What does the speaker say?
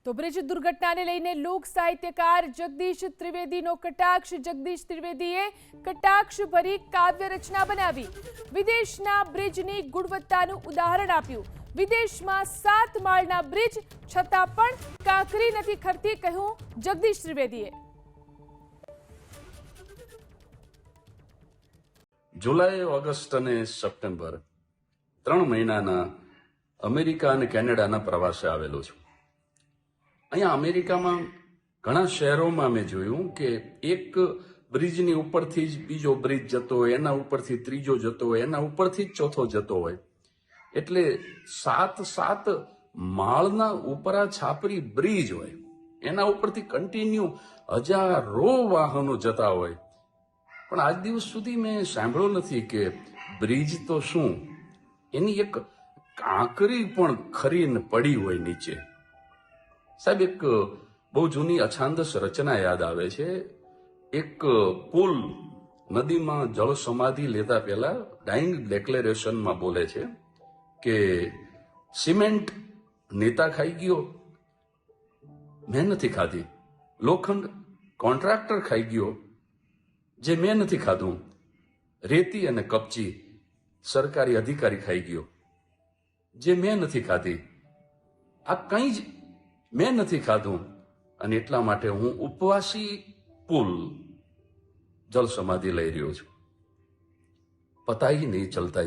તો બ્રિજ દુર્ઘટનાને લઈને લોક સાહિત્યકાર જગદીશ ત્રિવેદીનો કટાક્ષ. જગદીશ ત્રિવેદીએ કટાક્ષ ભરી કાવ્ય રચના બનાવી. વિદેશના બ્રિજની ગુણવત્તાનું ઉદાહરણ આપ્યું. વિદેશમાં 7 માળના બ્રિજ છતાં પણ કાંકરી નથી ખરતી, કહ્યું જગદીશ ત્રિવેદીએ. જુલાઈ, ઓગસ્ટ અને સપ્ટેમ્બર 3 મહિનાના અમેરિકા અને કેનેડાના પ્રવાસે આવેલો છું. અહીંયા અમેરિકામાં ઘણા શહેરોમાં મેં જોયું કે એક બ્રિજની ઉપરથી જ બીજો બ્રિજ જતો હોય, એના ઉપરથી ત્રીજો જતો હોય, એના ઉપરથી જ ચોથો જતો હોય. એટલે 7 માળના ઉપરા છાપરી બ્રિજ હોય, એના ઉપરથી કન્ટિન્યુ હજારો વાહનો જતા હોય. પણ આજ દિવસ સુધી મેં સાંભળ્યું નથી કે બ્રિજ તો શું, એની એક કાંકરી પણ ખરીને પડી હોય નીચે. સાહેબ, એક બહુ જૂની અછાંદસ રચના યાદ આવે છે. એક પુલ નદીમાં જળ સમાધિ લેતા પહેલા ડાઇંગ ડિક્લેરેશનમાં બોલે છે કે સિમેન્ટ નેતા ખાઈ ગયો, મેં નથી ખાધી. લોખંડ કોન્ટ્રાક્ટર ખાઈ ગયો, જે મેં નથી ખાધું. રેતી અને કપચી સરકારી અધિકારી ખાઈ ગયો, જે મેં નથી ખાધી. આ કંઈ જ મેં નથી ખાધું, અને એટલા માટે હું ઉપવાસી પુલ જલ સમાધિ લઈ રહ્યો છું. પતા ही नहीं चलता